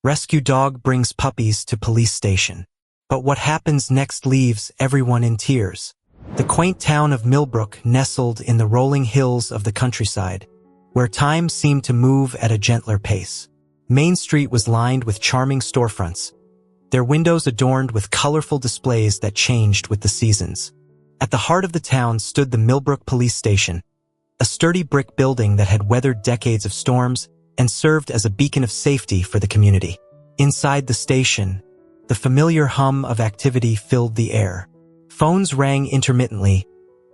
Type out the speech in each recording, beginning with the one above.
Rescue dog brings puppies to police station. But what happens next leaves everyone in tears. The quaint town of Millbrook nestled in the rolling hills of the countryside, where time seemed to move at a gentler pace. Main Street was lined with charming storefronts, their windows adorned with colorful displays that changed with the seasons. At the heart of the town stood the Millbrook Police Station, a sturdy brick building that had weathered decades of storms and served as a beacon of safety for the community. Inside the station, the familiar hum of activity filled the air. Phones rang intermittently,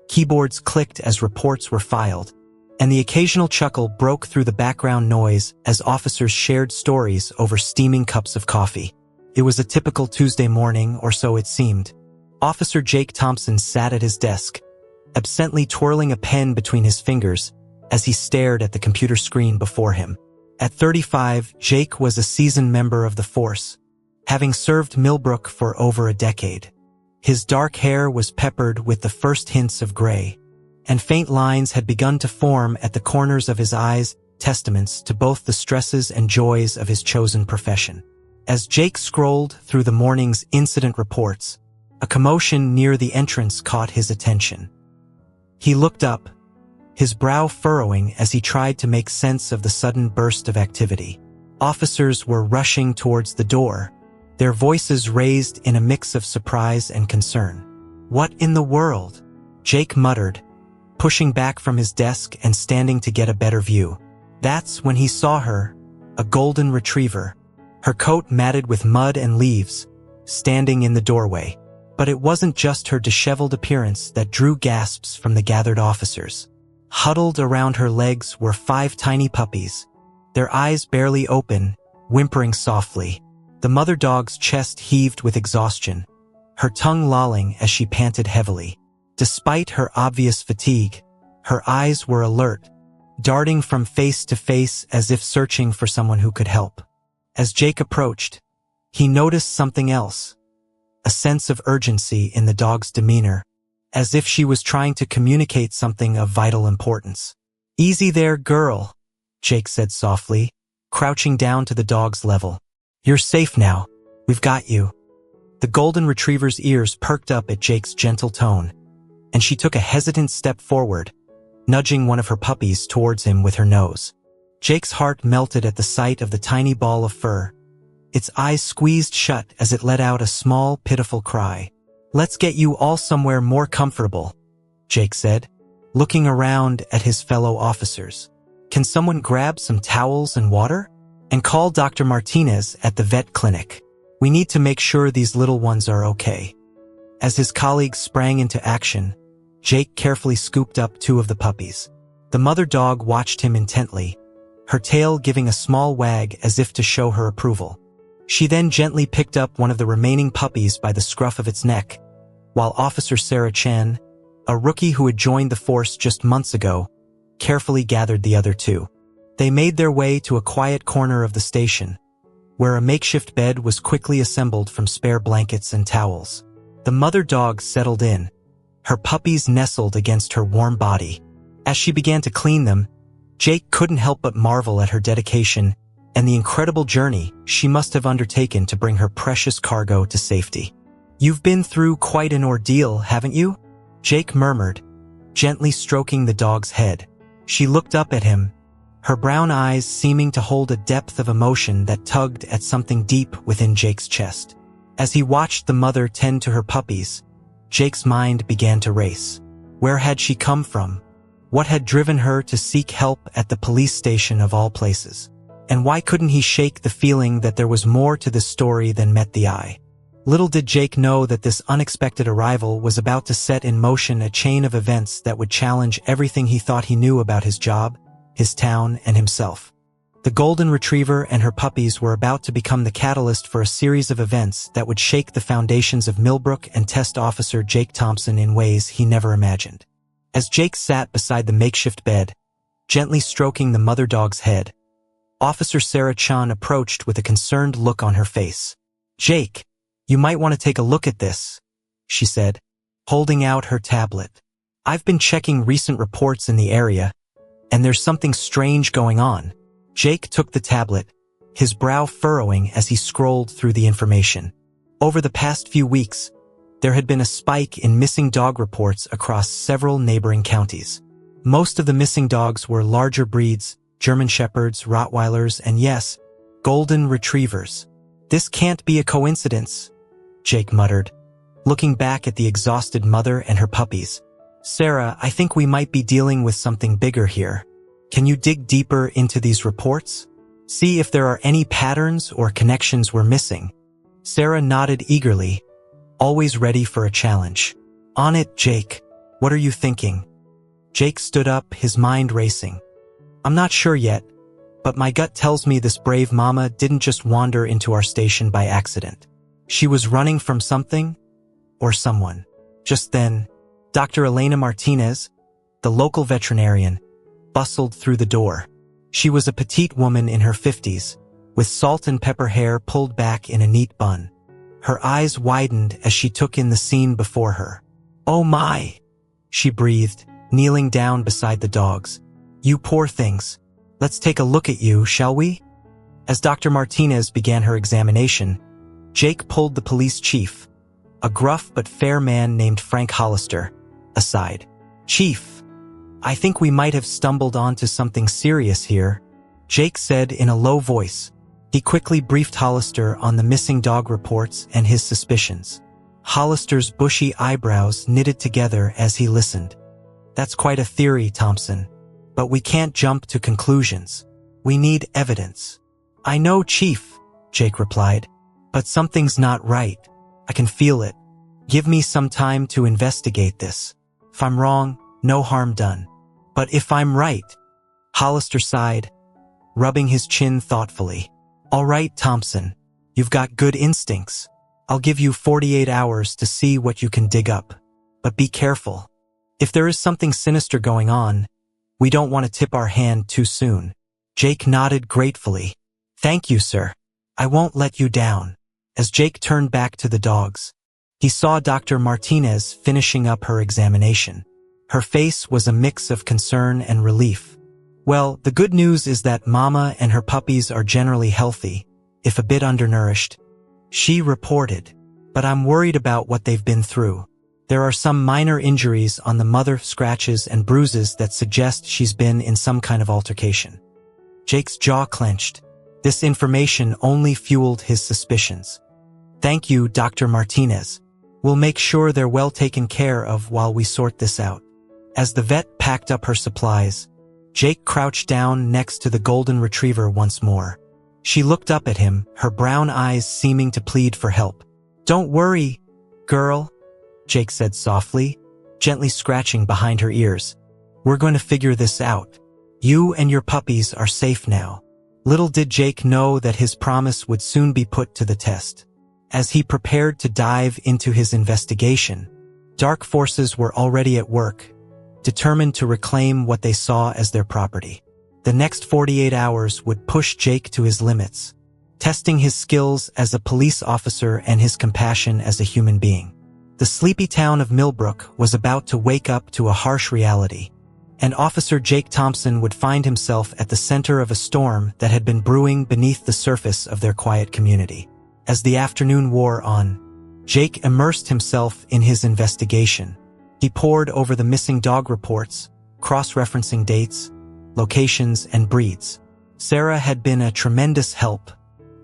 keyboards clicked as reports were filed, and the occasional chuckle broke through the background noise as officers shared stories over steaming cups of coffee. It was a typical Tuesday morning, or so it seemed. Officer Jake Thompson sat at his desk, absently twirling a pen between his fingers as he stared at the computer screen before him. At 35, Jake was a seasoned member of the force, having served Millbrook for over a decade. His dark hair was peppered with the first hints of gray, and faint lines had begun to form at the corners of his eyes, testaments to both the stresses and joys of his chosen profession. As Jake scrolled through the morning's incident reports, a commotion near the entrance caught his attention. He looked up, his brow furrowing as he tried to make sense of the sudden burst of activity. Officers were rushing towards the door, their voices raised in a mix of surprise and concern. "What in the world?" Jake muttered, pushing back from his desk and standing to get a better view. That's when he saw her, a golden retriever, her coat matted with mud and leaves, standing in the doorway. But it wasn't just her disheveled appearance that drew gasps from the gathered officers. Huddled around her legs were 5 tiny puppies, their eyes barely open, whimpering softly. The mother dog's chest heaved with exhaustion, her tongue lolling as she panted heavily. Despite her obvious fatigue, her eyes were alert, darting from face to face as if searching for someone who could help. As Jake approached, he noticed something else, a sense of urgency in the dog's demeanor, as if she was trying to communicate something of vital importance. "Easy there, girl," Jake said softly, crouching down to the dog's level. "You're safe now. We've got you." The golden retriever's ears perked up at Jake's gentle tone, and she took a hesitant step forward, nudging one of her puppies towards him with her nose. Jake's heart melted at the sight of the tiny ball of fur. Its eyes squeezed shut as it let out a small, pitiful cry. "Let's get you all somewhere more comfortable," Jake said, looking around at his fellow officers. "Can someone grab some towels and water? And call Dr. Martinez at the vet clinic. We need to make sure these little ones are okay." As his colleagues sprang into action, Jake carefully scooped up 2 of the puppies. The mother dog watched him intently, her tail giving a small wag as if to show her approval. She then gently picked up one of the remaining puppies by the scruff of its neck, while Officer Sarah Chan, a rookie who had joined the force just months ago, carefully gathered the other 2. They made their way to a quiet corner of the station, where a makeshift bed was quickly assembled from spare blankets and towels. The mother dog settled in, her puppies nestled against her warm body. As she began to clean them, Jake couldn't help but marvel at her dedication and the incredible journey she must have undertaken to bring her precious cargo to safety. "You've been through quite an ordeal, haven't you?" Jake murmured, gently stroking the dog's head. She looked up at him, her brown eyes seeming to hold a depth of emotion that tugged at something deep within Jake's chest. As he watched the mother tend to her puppies, Jake's mind began to race. Where had she come from? What had driven her to seek help at the police station of all places? And why couldn't he shake the feeling that there was more to this story than met the eye? Little did Jake know that this unexpected arrival was about to set in motion a chain of events that would challenge everything he thought he knew about his job, his town, and himself. The golden retriever and her puppies were about to become the catalyst for a series of events that would shake the foundations of Millbrook and test Officer Jake Thompson in ways he never imagined. As Jake sat beside the makeshift bed, gently stroking the mother dog's head, Officer Sarah Chan approached with a concerned look on her face. "Jake, you might want to take a look at this," she said, holding out her tablet. "I've been checking recent reports in the area, and there's something strange going on." Jake took the tablet, his brow furrowing as he scrolled through the information. Over the past few weeks, there had been a spike in missing dog reports across several neighboring counties. Most of the missing dogs were larger breeds, German Shepherds, Rottweilers, and yes, Golden Retrievers. "This can't be a coincidence," Jake muttered, looking back at the exhausted mother and her puppies. "Sarah, I think we might be dealing with something bigger here. Can you dig deeper into these reports? See if there are any patterns or connections we're missing?" Sarah nodded eagerly, always ready for a challenge. "On it, Jake. What are you thinking?" Jake stood up, his mind racing. "I'm not sure yet, but my gut tells me this brave mama didn't just wander into our station by accident. She was running from something or someone." Just then, Dr. Elena Martinez, the local veterinarian, bustled through the door. She was a petite woman in her 50s, with salt and pepper hair pulled back in a neat bun. Her eyes widened as she took in the scene before her. "Oh my," she breathed, kneeling down beside the dogs. "You poor things. Let's take a look at you, shall we?" As Dr. Martinez began her examination, Jake pulled the police chief, a gruff but fair man named Frank Hollister, aside. "Chief, I think we might have stumbled onto something serious here," Jake said in a low voice. He quickly briefed Hollister on the missing dog reports and his suspicions. Hollister's bushy eyebrows knitted together as he listened. "That's quite a theory, Thompson. But we can't jump to conclusions. We need evidence." "I know, Chief," Jake replied, "but something's not right. I can feel it. Give me some time to investigate this. If I'm wrong, no harm done. But if I'm right," Hollister sighed, rubbing his chin thoughtfully. "All right, Thompson, you've got good instincts. I'll give you 48 hours to see what you can dig up. But be careful. If there is something sinister going on, we don't want to tip our hand too soon." Jake nodded gratefully. "Thank you, sir. I won't let you down." As Jake turned back to the dogs, he saw Dr. Martinez finishing up her examination. Her face was a mix of concern and relief. "Well, the good news is that Mama and her puppies are generally healthy, if a bit undernourished," she reported. "But I'm worried about what they've been through. There are some minor injuries on the mother, scratches and bruises that suggest she's been in some kind of altercation." Jake's jaw clenched. This information only fueled his suspicions. "Thank you, Dr. Martinez. We'll make sure they're well taken care of while we sort this out." As the vet packed up her supplies, Jake crouched down next to the golden retriever once more. She looked up at him, her brown eyes seeming to plead for help. "Don't worry, girl," Jake said softly, gently scratching behind her ears. "We're going to figure this out. You and your puppies are safe now." Little did Jake know that his promise would soon be put to the test. As he prepared to dive into his investigation, dark forces were already at work, determined to reclaim what they saw as their property. The next 48 hours would push Jake to his limits, testing his skills as a police officer and his compassion as a human being. The sleepy town of Millbrook was about to wake up to a harsh reality, and Officer Jake Thompson would find himself at the center of a storm that had been brewing beneath the surface of their quiet community. As the afternoon wore on, Jake immersed himself in his investigation. He pored over the missing dog reports, cross-referencing dates, locations, and breeds. Sarah had been a tremendous help,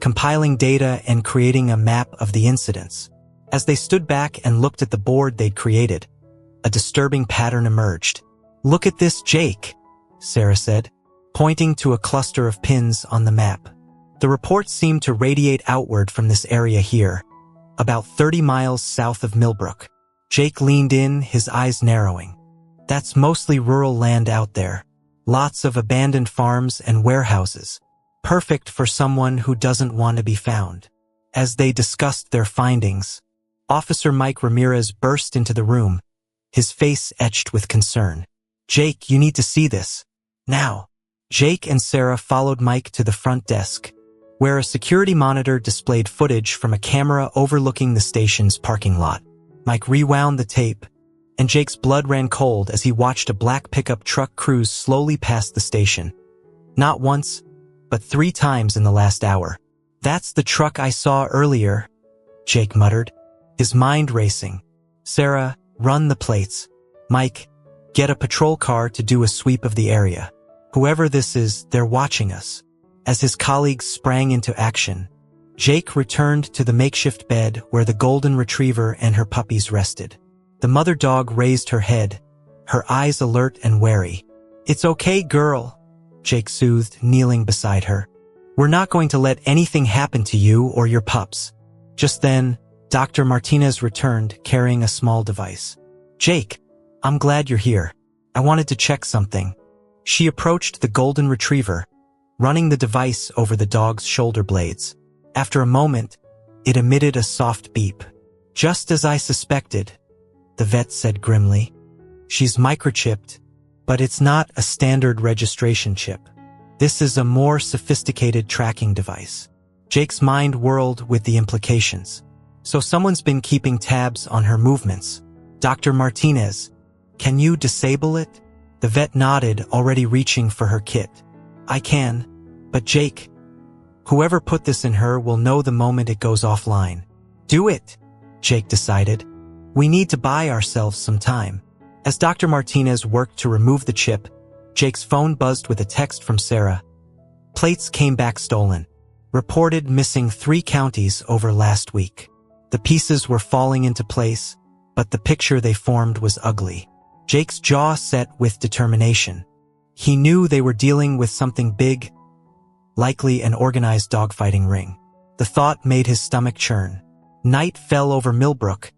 compiling data and creating a map of the incidents. As they stood back and looked at the board they'd created, a disturbing pattern emerged. "Look at this, Jake," Sarah said, pointing to a cluster of pins on the map. The report seemed to radiate outward from this area here, about 30 miles south of Millbrook. Jake leaned in, his eyes narrowing. "That's mostly rural land out there. Lots of abandoned farms and warehouses. Perfect for someone who doesn't want to be found." As they discussed their findings, Officer Mike Ramirez burst into the room, his face etched with concern. "Jake, you need to see this. Now." Jake and Sarah followed Mike to the front desk, where a security monitor displayed footage from a camera overlooking the station's parking lot. Mike rewound the tape, and Jake's blood ran cold as he watched a black pickup truck cruise slowly past the station. Not once, but 3 times in the last hour. "That's the truck I saw earlier," Jake muttered, his mind racing. "Sarah, run the plates. Mike, get a patrol car to do a sweep of the area. Whoever this is, they're watching us." As his colleagues sprang into action, Jake returned to the makeshift bed where the golden retriever and her puppies rested. The mother dog raised her head, her eyes alert and wary. "It's okay, girl," Jake soothed, kneeling beside her. "We're not going to let anything happen to you or your pups." Just then, Dr. Martinez returned, carrying a small device. "Jake, I'm glad you're here. I wanted to check something." She approached the golden retriever, running the device over the dog's shoulder blades. After a moment, it emitted a soft beep. "Just as I suspected," the vet said grimly. "She's microchipped, but it's not a standard registration chip. This is a more sophisticated tracking device." Jake's mind whirled with the implications. "So someone's been keeping tabs on her movements. Dr. Martinez, can you disable it?" The vet nodded, already reaching for her kit. "I can, but Jake, whoever put this in her will know the moment it goes offline." "Do it," Jake decided. "We need to buy ourselves some time." As Dr. Martinez worked to remove the chip, Jake's phone buzzed with a text from Sarah. Plates came back stolen. Reported missing 3 counties over last week. The pieces were falling into place, but the picture they formed was ugly. Jake's jaw set with determination. He knew they were dealing with something big, likely an organized dogfighting ring. The thought made his stomach churn. Night fell over Millbrook,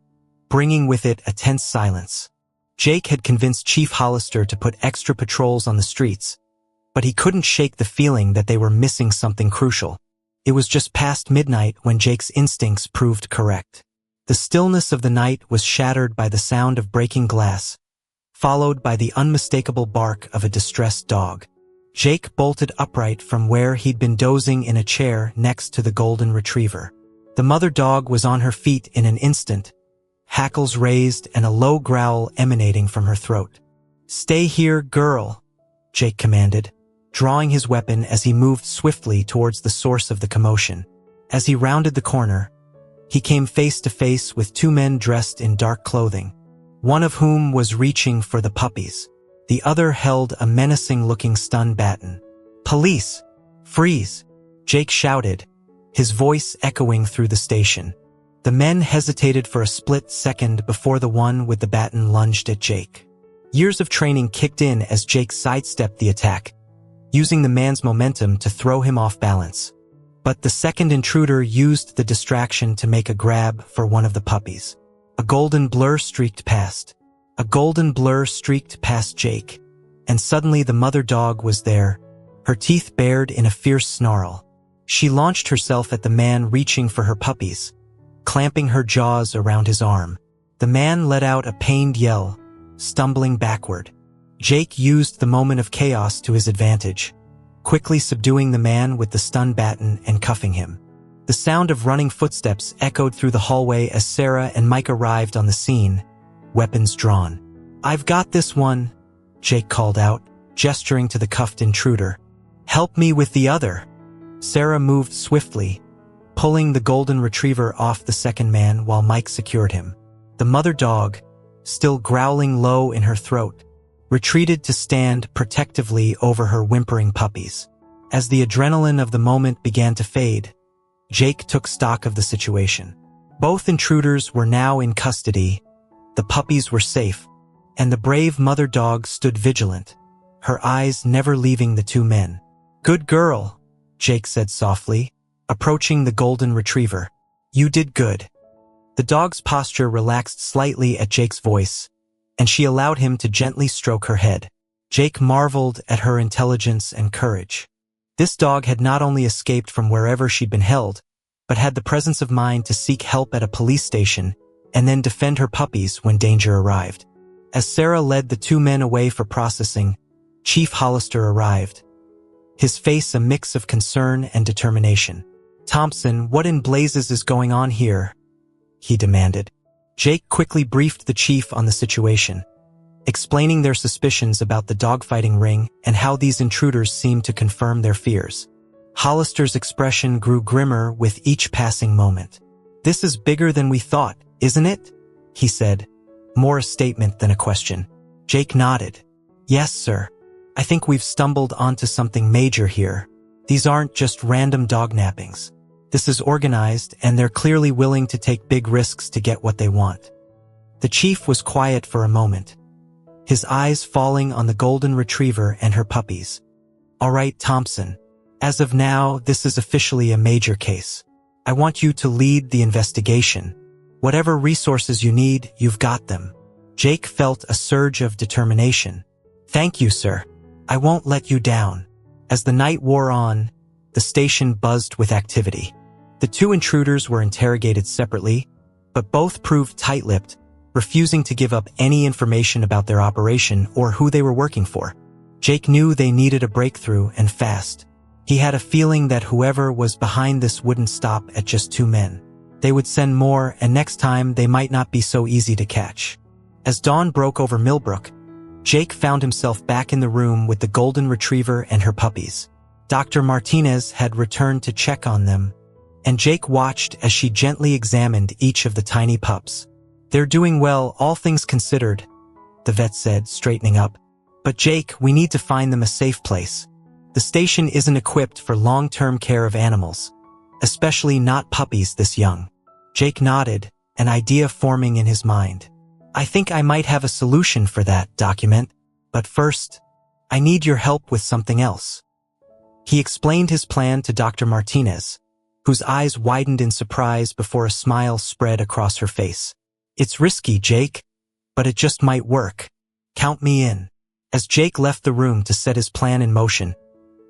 bringing with it a tense silence. Jake had convinced Chief Hollister to put extra patrols on the streets, but he couldn't shake the feeling that they were missing something crucial. It was just past midnight when Jake's instincts proved correct. The stillness of the night was shattered by the sound of breaking glass, followed by the unmistakable bark of a distressed dog. Jake bolted upright from where he'd been dozing in a chair next to the golden retriever. The mother dog was on her feet in an instant, hackles raised and a low growl emanating from her throat. "Stay here, girl," Jake commanded, drawing his weapon as he moved swiftly towards the source of the commotion. As he rounded the corner, he came face to face with 2 men dressed in dark clothing, one of whom was reaching for the puppies. The other held a menacing-looking stun baton. "Police! Freeze!" Jake shouted, his voice echoing through the station. The men hesitated for a split second before the one with the baton lunged at Jake. Years of training kicked in as Jake sidestepped the attack, using the man's momentum to throw him off balance. But the second intruder used the distraction to make a grab for one of the puppies. A golden blur streaked past. A golden blur streaked past Jake, and suddenly the mother dog was there, her teeth bared in a fierce snarl. She launched herself at the man reaching for her puppies, clamping her jaws around his arm. The man let out a pained yell, stumbling backward. Jake used the moment of chaos to his advantage, quickly subduing the man with the stun baton and cuffing him. The sound of running footsteps echoed through the hallway as Sarah and Mike arrived on the scene, weapons drawn. "I've got this one," Jake called out, gesturing to the cuffed intruder. "Help me with the other." Sarah moved swiftly, pulling the golden retriever off the second man while Mike secured him. The mother dog, still growling low in her throat, retreated to stand protectively over her whimpering puppies. As the adrenaline of the moment began to fade, Jake took stock of the situation. Both intruders were now in custody, the puppies were safe, and the brave mother dog stood vigilant, her eyes never leaving the 2 men. "Good girl," Jake said softly, approaching the golden retriever. "You did good." The dog's posture relaxed slightly at Jake's voice, and she allowed him to gently stroke her head. Jake marveled at her intelligence and courage. This dog had not only escaped from wherever she'd been held, but had the presence of mind to seek help at a police station and then defend her puppies when danger arrived. As Sarah led the 2 men away for processing, Chief Hollister arrived, his face a mix of concern and determination. "Thompson, what in blazes is going on here?" he demanded. Jake quickly briefed the chief on the situation, explaining their suspicions about the dogfighting ring and how these intruders seemed to confirm their fears. Hollister's expression grew grimmer with each passing moment. "This is bigger than we thought, isn't it?" he said, more a statement than a question. Jake nodded. "Yes, sir. I think we've stumbled onto something major here. These aren't just random dog nappings. This is organized, and they're clearly willing to take big risks to get what they want." The chief was quiet for a moment, his eyes falling on the golden retriever and her puppies. "All right, Thompson. As of now, this is officially a major case. I want you to lead the investigation. Whatever resources you need, you've got them." Jake felt a surge of determination. "Thank you, sir. I won't let you down." As the night wore on, the station buzzed with activity. The two intruders were interrogated separately, but both proved tight-lipped, refusing to give up any information about their operation or who they were working for. Jake knew they needed a breakthrough, and fast. He had a feeling that whoever was behind this wouldn't stop at just two men. They would send more, and next time they might not be so easy to catch. As dawn broke over Millbrook, Jake found himself back in the room with the golden retriever and her puppies. Dr. Martinez had returned to check on them, and Jake watched as she gently examined each of the tiny pups. "They're doing well, all things considered," the vet said, straightening up. "But Jake, we need to find them a safe place. The station isn't equipped for long-term care of animals, especially not puppies this young." Jake nodded, an idea forming in his mind. "I think I might have a solution for that, Document. But first, I need your help with something else." He explained his plan to Dr. Martinez, whose eyes widened in surprise before a smile spread across her face. "It's risky, Jake, but it just might work. Count me in." As Jake left the room to set his plan in motion,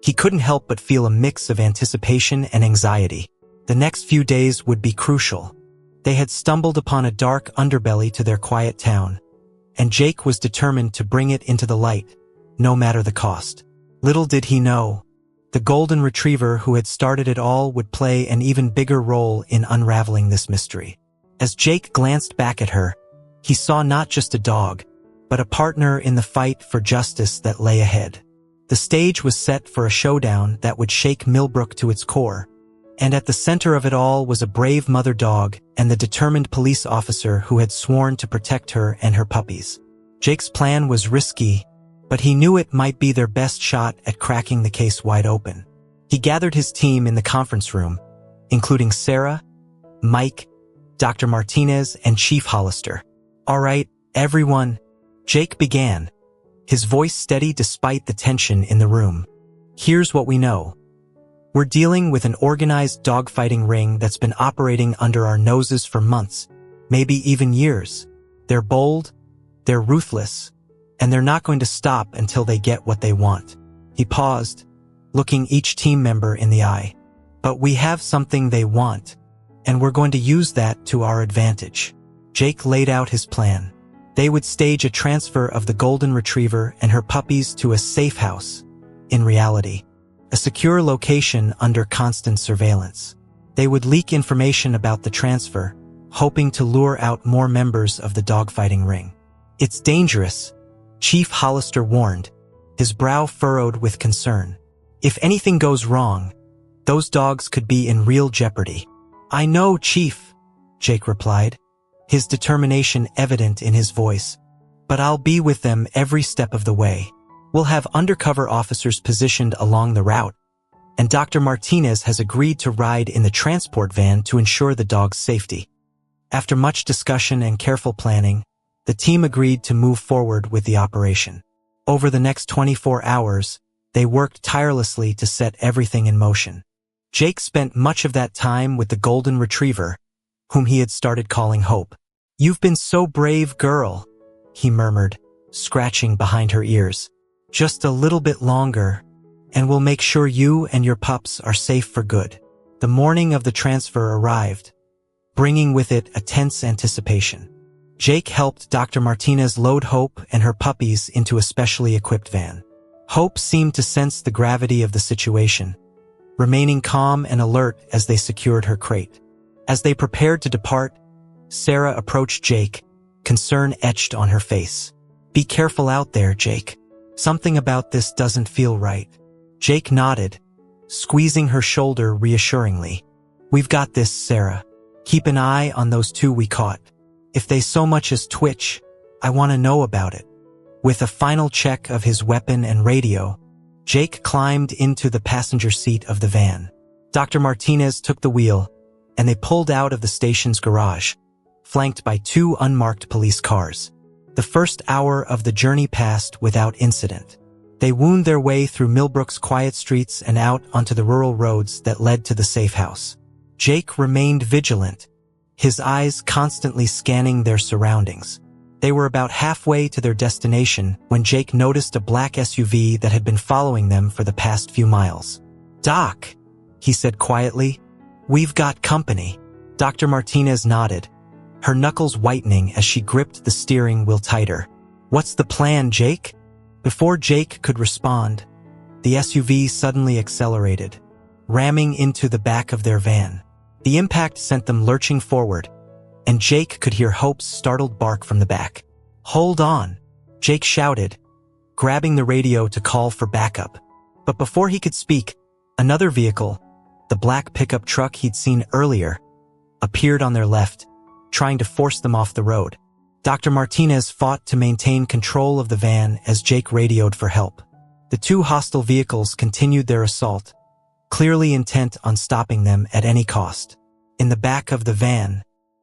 he couldn't help but feel a mix of anticipation and anxiety. The next few days would be crucial. They had stumbled upon a dark underbelly to their quiet town, and Jake was determined to bring it into the light, no matter the cost. Little did he know, the golden retriever who had started it all would play an even bigger role in unraveling this mystery. As Jake glanced back at her, he saw not just a dog, but a partner in the fight for justice that lay ahead. The stage was set for a showdown that would shake Millbrook to its core, and at the center of it all was a brave mother dog and the determined police officer who had sworn to protect her and her puppies. Jake's plan was risky, but he knew it might be their best shot at cracking the case wide open. He gathered his team in the conference room, including Sarah, Mike, Dr. Martinez, and Chief Hollister. "All right, everyone," Jake began, his voice steady despite the tension in the room. "Here's what we know. We're dealing with an organized dogfighting ring that's been operating under our noses for months, maybe even years. They're bold, they're ruthless, and they're not going to stop until they get what they want." He paused, looking each team member in the eye. "But we have something they want, and we're going to use that to our advantage." Jake laid out his plan. They would stage a transfer of the golden retriever and her puppies to a safe house, in reality, a secure location under constant surveillance. They would leak information about the transfer, hoping to lure out more members of the dogfighting ring. "It's dangerous," Chief Hollister warned, his brow furrowed with concern. "If anything goes wrong, those dogs could be in real jeopardy." "I know, Chief," Jake replied, his determination evident in his voice. "But I'll be with them every step of the way. We'll have undercover officers positioned along the route, and Dr. Martinez has agreed to ride in the transport van to ensure the dog's safety." After much discussion and careful planning, the team agreed to move forward with the operation. Over the next 24 hours, they worked tirelessly to set everything in motion. Jake spent much of that time with the golden retriever, whom he had started calling Hope. "You've been so brave, girl," he murmured, scratching behind her ears. "Just a little bit longer, and we'll make sure you and your pups are safe for good." The morning of the transfer arrived, bringing with it a tense anticipation. Jake helped Dr. Martinez load Hope and her puppies into a specially equipped van. Hope seemed to sense the gravity of the situation, remaining calm and alert as they secured her crate. As they prepared to depart, Sarah approached Jake, concern etched on her face. "Be careful out there, Jake. Something about this doesn't feel right." Jake nodded, squeezing her shoulder reassuringly. "We've got this, Sarah. Keep an eye on those two we caught. If they so much as twitch, I want to know about it." With a final check of his weapon and radio, Jake climbed into the passenger seat of the van. Dr. Martinez took the wheel, and they pulled out of the station's garage, flanked by two unmarked police cars. The first hour of the journey passed without incident. They wound their way through Millbrook's quiet streets and out onto the rural roads that led to the safe house. Jake remained vigilant, his eyes constantly scanning their surroundings. They were about halfway to their destination when Jake noticed a black SUV that had been following them for the past few miles. "Doc," he said quietly, "we've got company." Dr. Martinez nodded, her knuckles whitening as she gripped the steering wheel tighter. "What's the plan, Jake?" Before Jake could respond, the SUV suddenly accelerated, ramming into the back of their van. The impact sent them lurching forward, and Jake could hear Hope's startled bark from the back. "Hold on," Jake shouted, grabbing the radio to call for backup. But before he could speak, another vehicle, the black pickup truck he'd seen earlier, appeared on their left, trying to force them off the road. Dr. Martinez fought to maintain control of the van as Jake radioed for help. The two hostile vehicles continued their assault, clearly intent on stopping them at any cost. In the back of the van,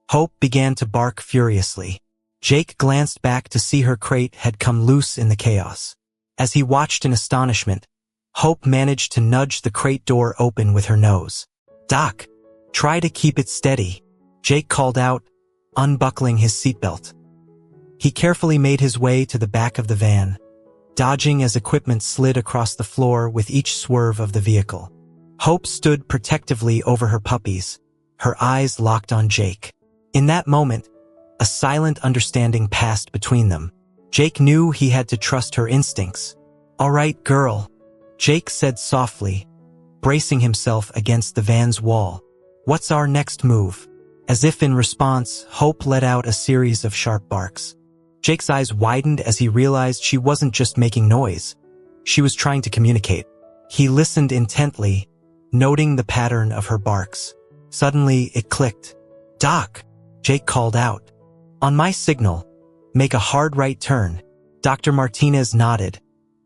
Hope began to bark furiously. Jake glanced back to see her crate had come loose in the chaos. As he watched in astonishment, Hope managed to nudge the crate door open with her nose. "Doc, try to keep it steady," Jake called out, unbuckling his seatbelt. He carefully made his way to the back of the van, dodging as equipment slid across the floor with each swerve of the vehicle. Hope stood protectively over her puppies, her eyes locked on Jake. In that moment, a silent understanding passed between them. Jake knew he had to trust her instincts. "All right, girl," Jake said softly, bracing himself against the van's wall. "What's our next move?" As if in response, Hope let out a series of sharp barks. Jake's eyes widened as he realized she wasn't just making noise. She was trying to communicate. He listened intently, noting the pattern of her barks. Suddenly, it clicked. "Doc," Jake called out. "On my signal, make a hard right turn." Dr. Martinez nodded,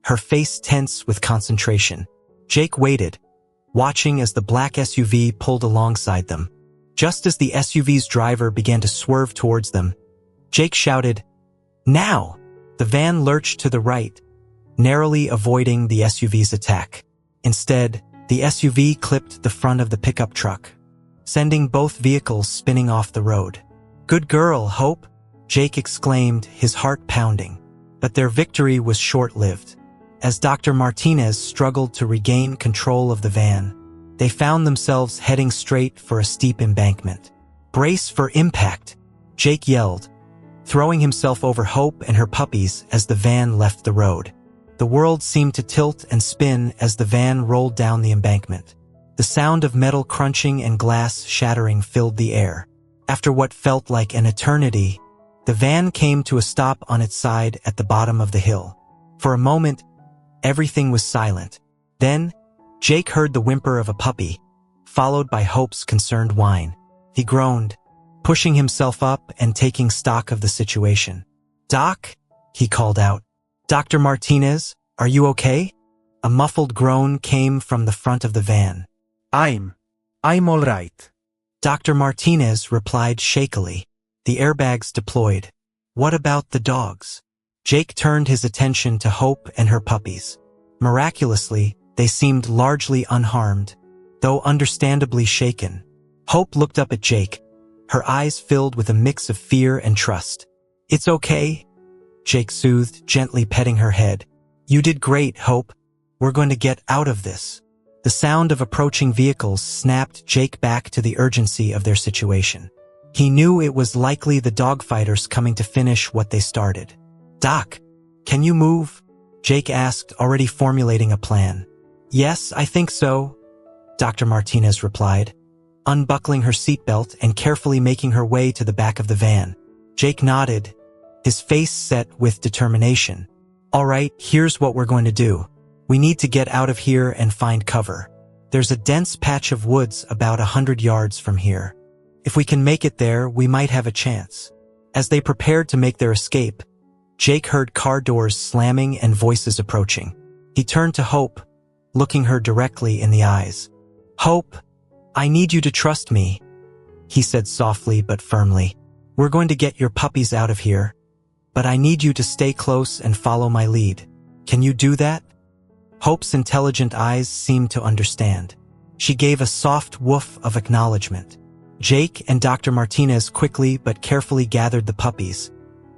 her face tense with concentration. Jake waited, watching as the black SUV pulled alongside them. Just as the SUV's driver began to swerve towards them, Jake shouted, "Now!" The van lurched to the right, narrowly avoiding the SUV's attack. Instead, the SUV clipped the front of the pickup truck, sending both vehicles spinning off the road. "Good girl, Hope," Jake exclaimed, his heart pounding. But their victory was short-lived. As Dr. Martinez struggled to regain control of the van, they found themselves heading straight for a steep embankment. "Brace for impact," Jake yelled, throwing himself over Hope and her puppies as the van left the road. The world seemed to tilt and spin as the van rolled down the embankment. The sound of metal crunching and glass shattering filled the air. After what felt like an eternity, the van came to a stop on its side at the bottom of the hill. For a moment, everything was silent. Then, Jake heard the whimper of a puppy, followed by Hope's concerned whine. He groaned, pushing himself up and taking stock of the situation. "Doc," he called out. "Dr. Martinez, are you okay?" A muffled groan came from the front of the van. I'm all right," Dr. Martinez replied shakily. The airbags deployed. "What about the dogs?" Jake turned his attention to Hope and her puppies. Miraculously, they seemed largely unharmed, though understandably shaken. Hope looked up at Jake, her eyes filled with a mix of fear and trust. "It's okay," Jake soothed, gently petting her head. "You did great, Hope. We're going to get out of this." The sound of approaching vehicles snapped Jake back to the urgency of their situation. He knew it was likely the dogfighters coming to finish what they started. "Doc, can you move?" Jake asked, already formulating a plan. "Yes, I think so," Dr. Martinez replied, unbuckling her seatbelt and carefully making her way to the back of the van. Jake nodded, his face set with determination. "All right, here's what we're going to do. We need to get out of here and find cover. There's a dense patch of woods about 100 yards from here. If we can make it there, we might have a chance." As they prepared to make their escape, Jake heard car doors slamming and voices approaching. He turned to Hope, looking her directly in the eyes. "Hope, I need you to trust me," he said softly but firmly. "We're going to get your puppies out of here, but I need you to stay close and follow my lead. Can you do that?" Hope's intelligent eyes seemed to understand. She gave a soft woof of acknowledgement. Jake and Dr. Martinez quickly but carefully gathered the puppies,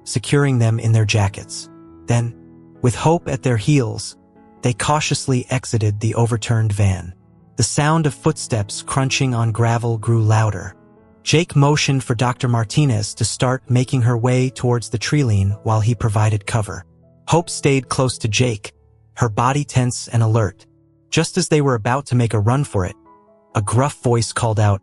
securing them in their jackets. Then, with Hope at their heels, they cautiously exited the overturned van. The sound of footsteps crunching on gravel grew louder. Jake motioned for Dr. Martinez to start making her way towards the tree-line while he provided cover. Hope stayed close to Jake, her body tense and alert. Just as they were about to make a run for it, a gruff voice called out,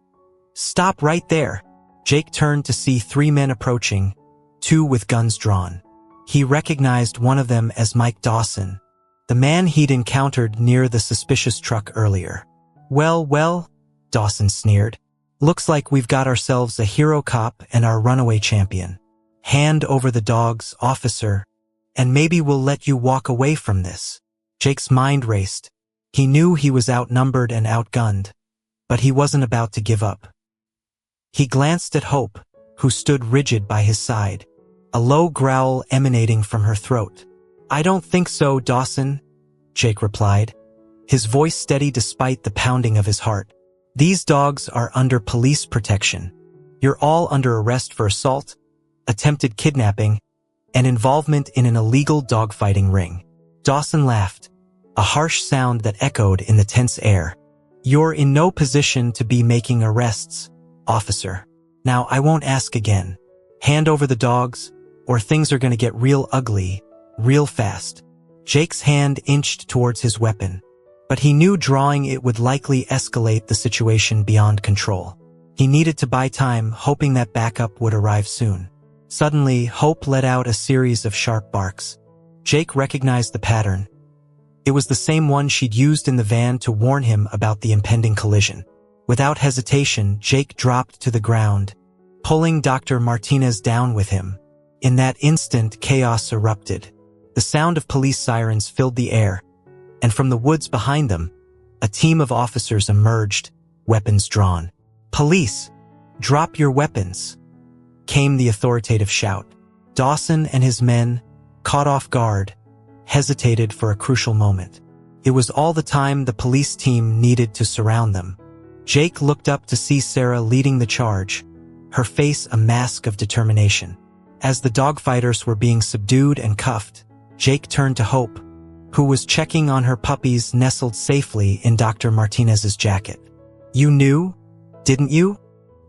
"Stop right there!" Jake turned to see 3 men approaching, 2 with guns drawn. He recognized one of them as Mike Dawson, the man he'd encountered near the suspicious truck earlier. Well, Dawson sneered. "Looks like we've got ourselves a hero cop and our runaway champion. Hand over the dogs, officer, and maybe we'll let you walk away from this." Jake's mind raced. He knew he was outnumbered and outgunned, but he wasn't about to give up. He glanced at Hope, who stood rigid by his side, a low growl emanating from her throat. "I don't think so, Dawson," Jake replied, his voice steady despite the pounding of his heart. "These dogs are under police protection. You're all under arrest for assault, attempted kidnapping, and involvement in an illegal dogfighting ring." Dawson laughed, a harsh sound that echoed in the tense air. "You're in no position to be making arrests, officer. Now I won't ask again. Hand over the dogs, or things are going to get real ugly, real fast." Jake's hand inched towards his weapon, but he knew drawing it would likely escalate the situation beyond control. He needed to buy time, hoping that backup would arrive soon. Suddenly, Hope let out a series of sharp barks. Jake recognized the pattern. It was the same one she'd used in the van to warn him about the impending collision. Without hesitation, Jake dropped to the ground, pulling Dr. Martinez down with him. In that instant, chaos erupted. The sound of police sirens filled the air, and from the woods behind them, a team of officers emerged, weapons drawn. "Police, drop your weapons," came the authoritative shout. Dawson and his men, caught off guard, hesitated for a crucial moment. It was all the time the police team needed to surround them. Jake looked up to see Sarah leading the charge, her face a mask of determination. As the dogfighters were being subdued and cuffed, Jake turned to Hope, who was checking on her puppies nestled safely in Dr. Martinez's jacket. "You knew, didn't you?"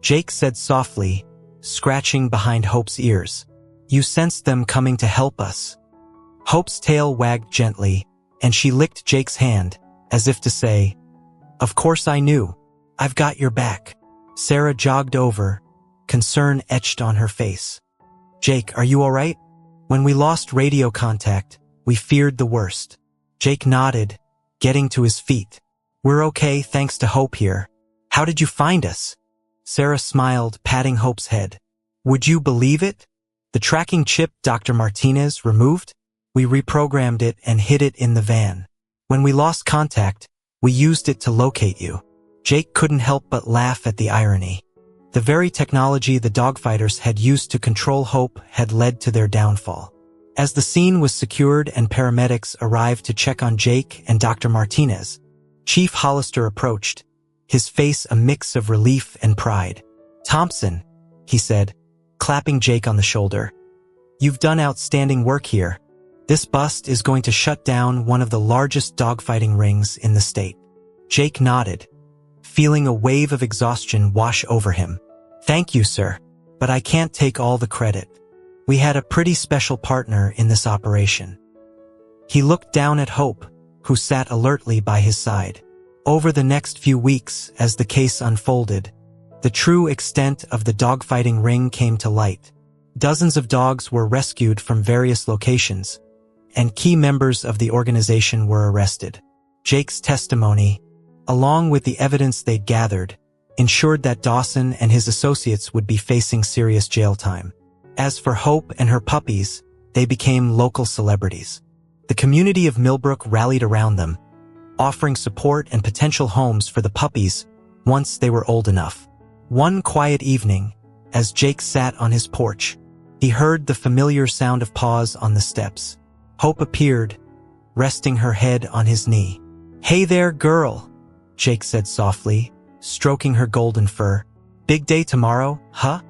Jake said softly, scratching behind Hope's ears. "You sensed them coming to help us." Hope's tail wagged gently, and she licked Jake's hand, as if to say, "Of course I knew. I've got your back." Sarah jogged over, concern etched on her face. "Jake, are you all right? When we lost radio contact, we feared the worst." Jake nodded, getting to his feet. "We're okay thanks to Hope here. How did you find us?" Sarah smiled, patting Hope's head. "Would you believe it? The tracking chip Dr. Martinez removed? We reprogrammed it and hid it in the van. When we lost contact, we used it to locate you." Jake couldn't help but laugh at the irony. The very technology the dogfighters had used to control Hope had led to their downfall. As the scene was secured and paramedics arrived to check on Jake and Dr. Martinez, Chief Hollister approached, his face a mix of relief and pride. "Thompson," he said, clapping Jake on the shoulder, "you've done outstanding work here. This bust is going to shut down one of the largest dogfighting rings in the state." Jake nodded, feeling a wave of exhaustion wash over him. "Thank you, sir, but I can't take all the credit. We had a pretty special partner in this operation." He looked down at Hope, who sat alertly by his side. Over the next few weeks, as the case unfolded, the true extent of the dogfighting ring came to light. Dozens of dogs were rescued from various locations, and key members of the organization were arrested. Jake's testimony, along with the evidence they'd gathered, ensured that Dawson and his associates would be facing serious jail time. As for Hope and her puppies, they became local celebrities. The community of Millbrook rallied around them, offering support and potential homes for the puppies once they were old enough. One quiet evening, as Jake sat on his porch, he heard the familiar sound of paws on the steps. Hope appeared, resting her head on his knee. "Hey there, girl," Jake said softly, stroking her golden fur. "Big day tomorrow, huh?"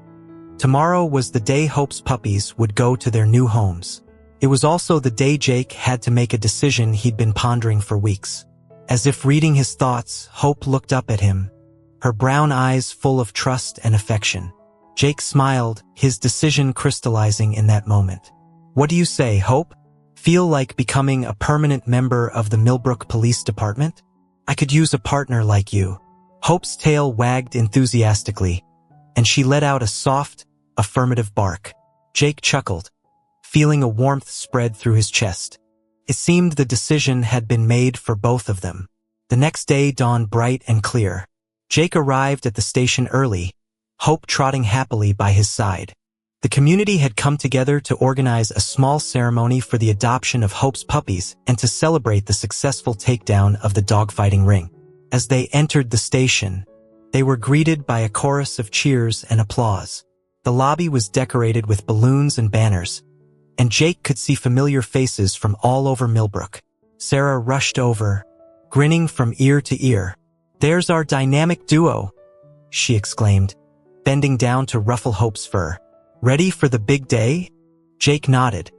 Tomorrow was the day Hope's puppies would go to their new homes. It was also the day Jake had to make a decision he'd been pondering for weeks. As if reading his thoughts, Hope looked up at him, her brown eyes full of trust and affection. Jake smiled, his decision crystallizing in that moment. "What do you say, Hope? Feel like becoming a permanent member of the Millbrook Police Department? I could use a partner like you." Hope's tail wagged enthusiastically, and she let out a soft, affirmative bark. Jake chuckled, feeling a warmth spread through his chest. It seemed the decision had been made for both of them. The next day dawned bright and clear. Jake arrived at the station early, Hope trotting happily by his side. The community had come together to organize a small ceremony for the adoption of Hope's puppies and to celebrate the successful takedown of the dogfighting ring. As they entered the station, they were greeted by a chorus of cheers and applause. The lobby was decorated with balloons and banners, and Jake could see familiar faces from all over Millbrook. Sarah rushed over, grinning from ear to ear. "There's our dynamic duo," she exclaimed, bending down to ruffle Hope's fur. "Ready for the big day?" Jake nodded,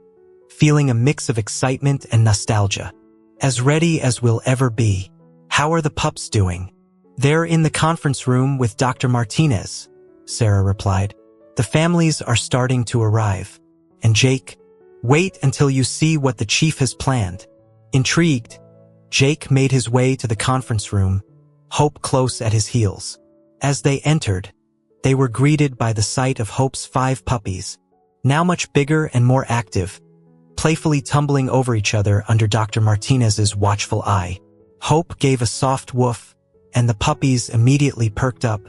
feeling a mix of excitement and nostalgia. "As ready as we'll ever be. How are the pups doing?" "They're in the conference room with Dr. Martinez," Sarah replied. "The families are starting to arrive." And Jake, "Wait until you see what the chief has planned." Intrigued, Jake made his way to the conference room, Hope close at his heels. As they entered, they were greeted by the sight of Hope's 5 puppies, now much bigger and more active, playfully tumbling over each other under Dr. Martinez's watchful eye. Hope gave a soft woof, and the puppies immediately perked up,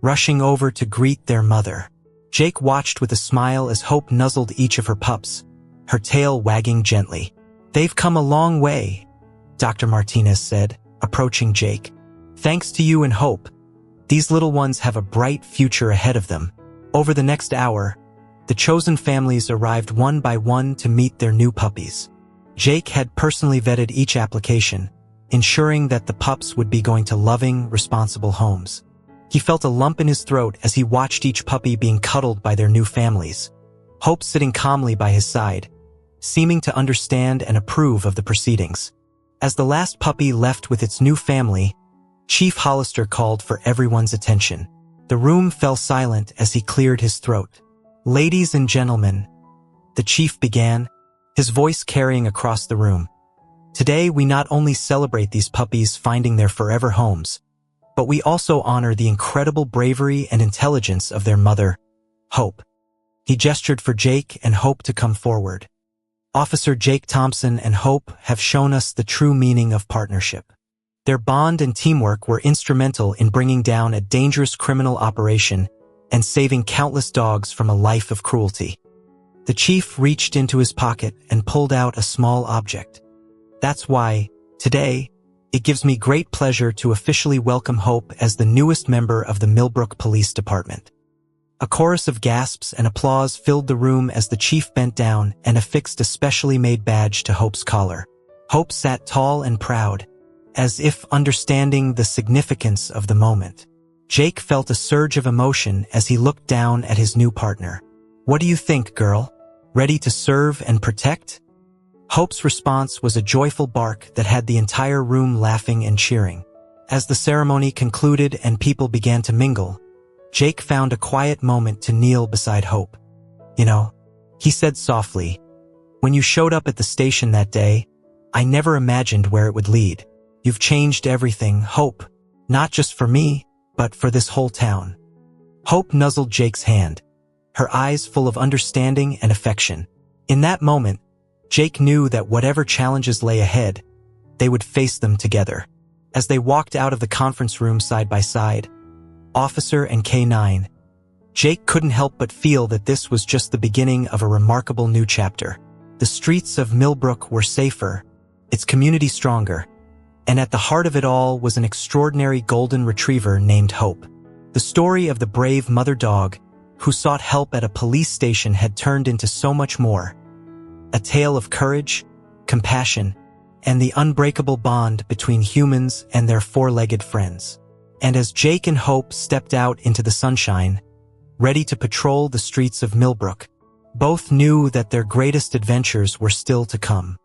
rushing over to greet their mother. Jake watched with a smile as Hope nuzzled each of her pups, her tail wagging gently. "They've come a long way," Dr. Martinez said, approaching Jake. "Thanks to you and Hope. These little ones have a bright future ahead of them." Over the next hour, the chosen families arrived one by one to meet their new puppies. Jake had personally vetted each application, ensuring that the pups would be going to loving, responsible homes. He felt a lump in his throat as he watched each puppy being cuddled by their new families, Hope sitting calmly by his side, seeming to understand and approve of the proceedings. As the last puppy left with its new family, Chief Hollister called for everyone's attention. The room fell silent as he cleared his throat. "Ladies and gentlemen," the chief began, his voice carrying across the room. "Today we not only celebrate these puppies finding their forever homes, but we also honor the incredible bravery and intelligence of their mother, Hope." He gestured for Jake and Hope to come forward. "Officer Jake Thompson and Hope have shown us the true meaning of partnership. Their bond and teamwork were instrumental in bringing down a dangerous criminal operation and saving countless dogs from a life of cruelty." The chief reached into his pocket and pulled out a small object. "That's why, today, it gives me great pleasure to officially welcome Hope as the newest member of the Millbrook Police Department." A chorus of gasps and applause filled the room as the chief bent down and affixed a specially made badge to Hope's collar. Hope sat tall and proud, as if understanding the significance of the moment. Jake felt a surge of emotion as he looked down at his new partner. "What do you think, girl? Ready to serve and protect?" Hope's response was a joyful bark that had the entire room laughing and cheering. As the ceremony concluded and people began to mingle, Jake found a quiet moment to kneel beside Hope. "You know," he said softly, "when you showed up at the station that day, I never imagined where it would lead. You've changed everything, Hope, not just for me, but for this whole town." Hope nuzzled Jake's hand, her eyes full of understanding and affection. In that moment, Jake knew that whatever challenges lay ahead, they would face them together. As they walked out of the conference room side by side, Officer and K9, Jake couldn't help but feel that this was just the beginning of a remarkable new chapter. The streets of Millbrook were safer, its community stronger, and at the heart of it all was an extraordinary golden retriever named Hope. The story of the brave mother dog who sought help at a police station had turned into so much more. A tale of courage, compassion, and the unbreakable bond between humans and their four-legged friends. And as Jake and Hope stepped out into the sunshine, ready to patrol the streets of Millbrook, both knew that their greatest adventures were still to come.